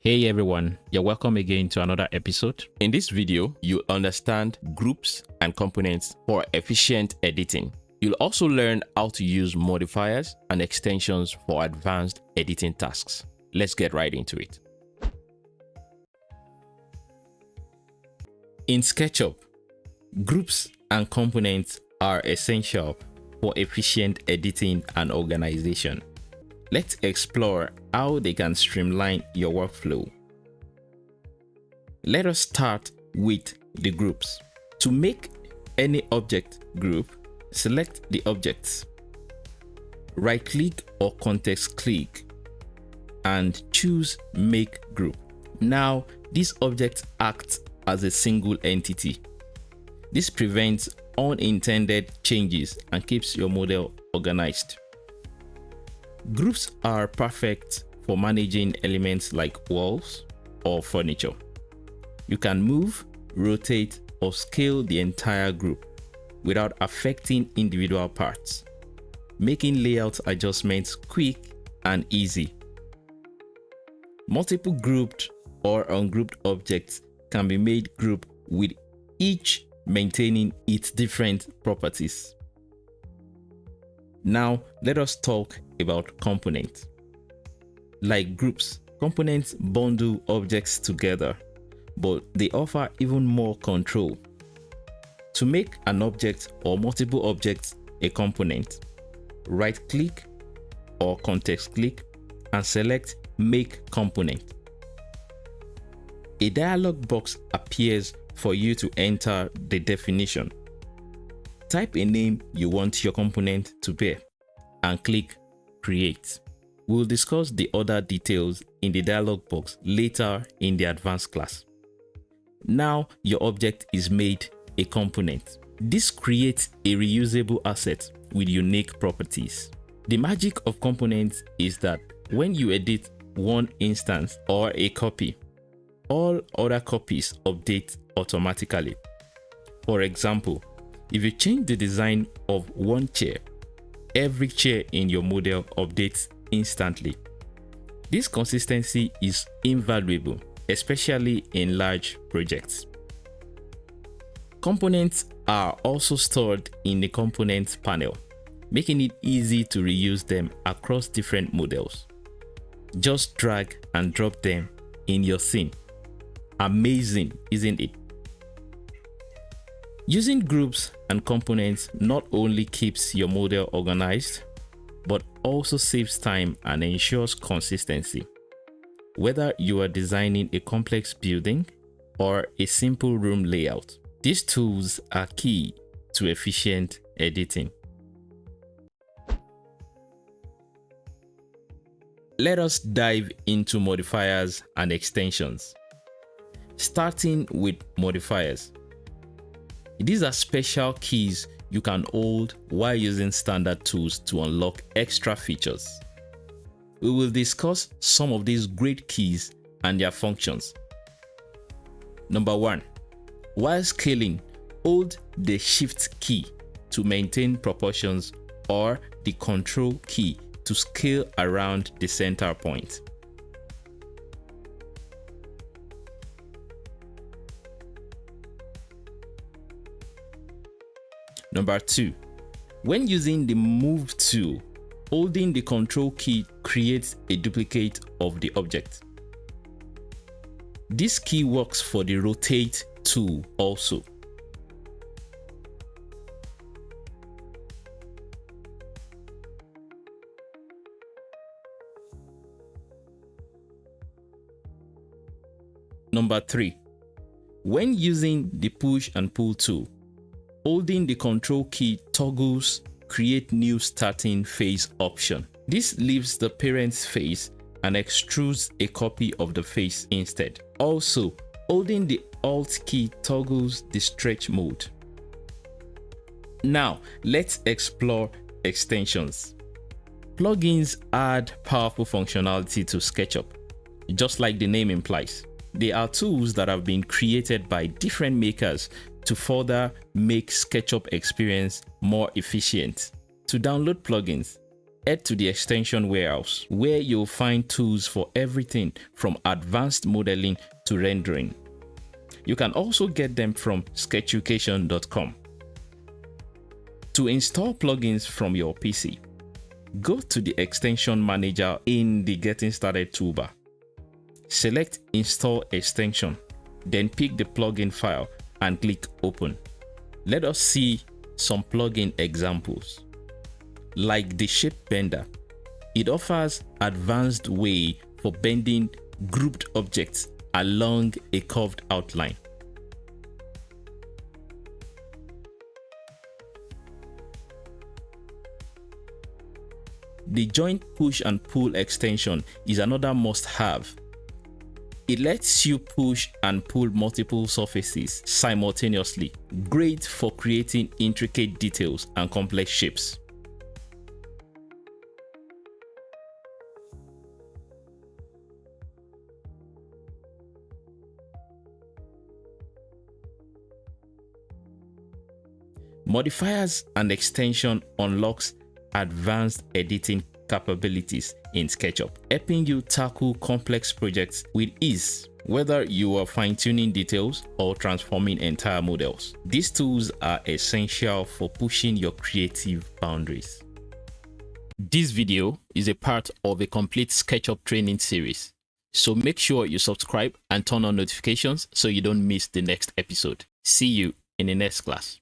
Hey everyone, you're welcome again to another episode. In this video, you'll understand groups and components for efficient editing. You'll also learn how to use modifiers and extensions for advanced editing tasks. Let's get right into it. In SketchUp, groups and components are essential for efficient editing and organization. Let's explore how they can streamline your workflow. Let us start with the groups. To make any object group, select the objects. Right-click or context-click and choose Make Group. Now, this object acts as a single entity. This prevents unintended changes and keeps your model organized. Groups are perfect for managing elements like walls or furniture. You can move, rotate, or scale the entire group without affecting individual parts, making layout adjustments quick and easy. Multiple grouped or ungrouped objects can be made group with each maintaining its different properties. Now, let us talk about components. Like groups, components bundle objects together, but they offer even more control. To make an object or multiple objects a component, right-click or context-click and select Make Component. A dialog box appears for you to enter the definition. Type a name you want your component to bear and click Create. We'll discuss the other details in the dialog box later in the advanced class. Now your object is made a component. This creates a reusable asset with unique properties. The magic of components is that when you edit one instance or a copy, all other copies update automatically. For example, if you change the design of one chair, every chair in your model updates instantly. This consistency is invaluable, especially in large projects. Components are also stored in the Components panel, making it easy to reuse them across different models. Just drag and drop them in your scene. Amazing, isn't it? Using groups and components not only keeps your model organized, but also saves time and ensures consistency. Whether you are designing a complex building or a simple room layout, these tools are key to efficient editing. Let us dive into modifiers and extensions. Starting with modifiers. These are special keys you can hold while using standard tools to unlock extra features. We will discuss some of these great keys and their functions. Number 1. While scaling, hold the Shift key to maintain proportions or the Control key to scale around the center point. Number 2. When using the Move tool, holding the Control key creates a duplicate of the object. This key works for the Rotate tool also. Number 3. When using the Push and Pull tool, holding the Control key toggles Create New Starting Face option. This leaves the parent's face and extrudes a copy of the face instead. Also, holding the Alt key toggles the Stretch mode. Now, let's explore extensions. Plugins add powerful functionality to SketchUp, just like the name implies. They are tools that have been created by different makers to further make SketchUp experience more efficient. To download plugins, head to the extension warehouse, where you'll find tools for everything from advanced modeling to rendering. You can also get them from sketchucation.com. To install plugins from your PC, go to the extension manager in the Getting Started toolbar. Select Install Extension, then pick the plugin file and click Open. Let us see some plugin examples. Like the Shape Bender, it offers advanced way for bending grouped objects along a curved outline. The Joint Push and Pull extension is another must-have. It lets you push and pull multiple surfaces simultaneously, great for creating intricate details and complex shapes. Modifiers and extension unlocks advanced editing capabilities in SketchUp, helping you tackle complex projects with ease, whether you are fine-tuning details or transforming entire models. These tools are essential for pushing your creative boundaries. This video is a part of a complete SketchUp training series, so make sure you subscribe and turn on notifications so you don't miss the next episode. See you in the next class.